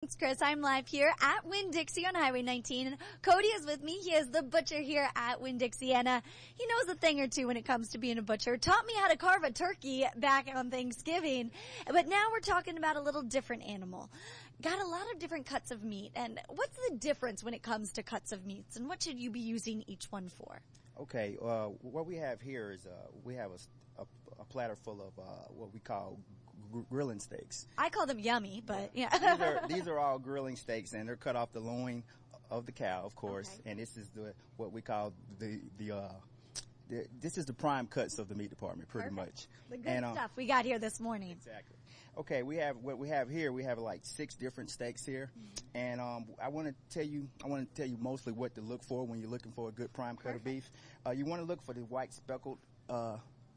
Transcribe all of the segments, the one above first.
Thanks, Chris. I'm live here at Winn-Dixie on Highway 19. And Cody is with me. He is the butcher here at Winn-Dixie. And he knows a thing or two when it comes to being a butcher. Taught me how to carve a turkey back on Thanksgiving. But now we're talking about a little different animal. Got a lot of different cuts of meat. And what's the difference when it comes to cuts of meats? And what should you be using each one for? Okay, what we have here is we have a platter full of what we call grilling steaks. I call them yummy, but yeah. these are all grilling steaks, and they're cut off the loin of the cow, of course. Okay. And this is what we call this is the prime cuts of the meat department, pretty much. The good stuff we got here this morning. Exactly. Okay, we have like 6 different steaks here, and I want to tell you mostly what to look for when you're looking for a good prime cut of beef. You want to look for the white speckled,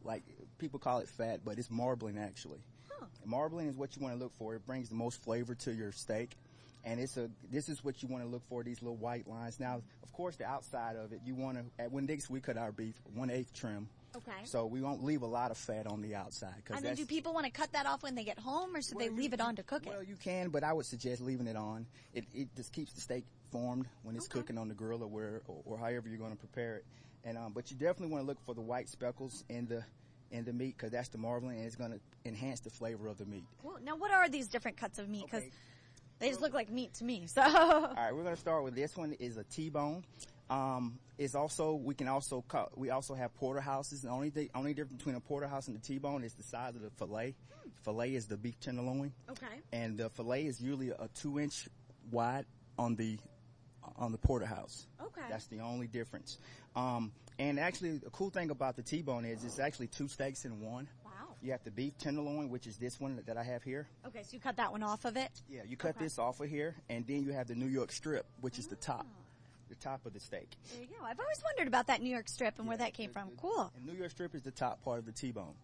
like people call it fat, but it's marbling actually. Huh. Marbling is what you want to look for. It brings the most flavor to your steak. And this is what you want to look for, these little white lines. Now, of course, the outside of it, you want to, at Winn-Dixie, we cut our beef 1/8 trim. Okay. So we won't leave a lot of fat on the outside. And then do people want to cut that off when they get home, or should they leave it on to cook it? Well, you can, but I would suggest leaving it on. It just keeps the steak formed when it's cooking on the grill or however you're going to prepare it. And, but you definitely want to look for the white speckles in the meat, because that's the marbling, and it's going to enhance the flavor of the meat. Cool. Now, what are these different cuts of meat? Because they just look like meat to me. So, all right, we're going to start with this one. Is a T-bone. It's also we also have porterhouses. The only difference between a porterhouse and the T-bone is the size of the fillet. Fillet is the beef tenderloin. Okay. And the fillet is usually a 2-inch wide on the porterhouse. Okay. That's the only difference. And actually, the cool thing about the T-bone is it's actually 2 steaks in one. Wow. You have the beef tenderloin, which is this one that I have here. Okay, so you cut that one off of it? Yeah, you cut this off of here, and then you have the New York strip, which is the top of the steak. There you go. I've always wondered about that New York strip and where that came from. Cool. And New York strip is the top part of the T-bone.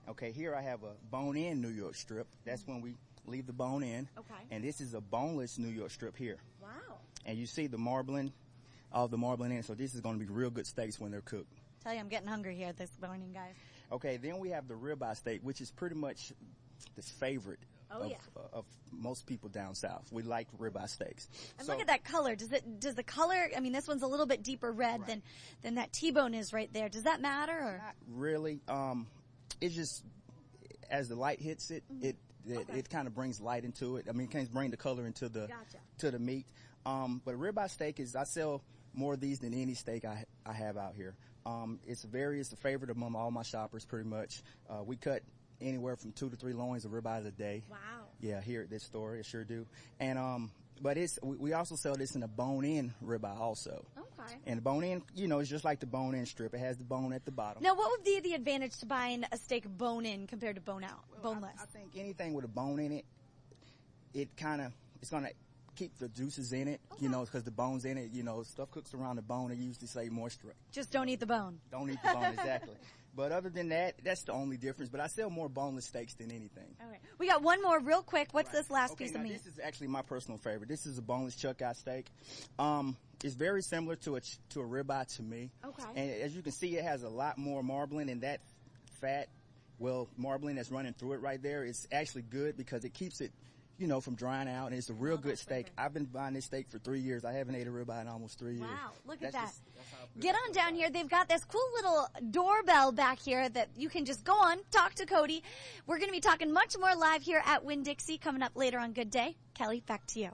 Okay, here I have a bone-in New York strip. That's when we leave the bone in. Okay. And this is a boneless New York strip here. Wow. And you see the marbling, all the marbling in. So this is going to be real good steaks when they're cooked. Tell you, I'm getting hungry here this morning, guys. Okay, then we have the ribeye steak, which is pretty much the favorite of most people down south. We like ribeye steaks. And look at that color. Does the color? I mean, this one's a little bit deeper red than that T-bone is right there. Does that matter? Or? Not really. It's just as the light hits it, it kind of brings light into it. I mean, it can bring the color into the meat. But ribeye steak I sell more of these than any steak I have out here. It's a favorite among all my shoppers, pretty much. We cut anywhere from 2 to 3 loins of ribeyes a day. Wow. Yeah, here at this store, it sure do. And but we also sell this in a bone-in ribeye also. Okay. And the bone-in, it's just like the bone-in strip. It has the bone at the bottom. Now, what would be the advantage to buying a steak bone-in compared to boneless? I think anything with a bone in it, it's going to keep the juices in it, because the bone's in it, stuff cooks around the bone. They usually say moisture. Just don't eat the bone. Don't eat the bone, exactly. But other than that, that's the only difference. But I sell more boneless steaks than anything. Okay. We got one more real quick. What's this last piece of meat? This is actually my personal favorite. This is a boneless chuck-out steak. It's very similar to a ribeye to me. Okay. And as you can see, it has a lot more marbling, and that fat, marbling that's running through it right there, it's actually good because it keeps it from drying out, and it's a real good steak. I've been buying this steak for 3 years. I haven't ate a ribeye in almost 3 years. Wow, look at that. Get on down here. They've got this cool little doorbell back here that you can just go on, talk to Cody. We're going to be talking much more live here at Winn-Dixie coming up later on Good Day. Kelly, back to you.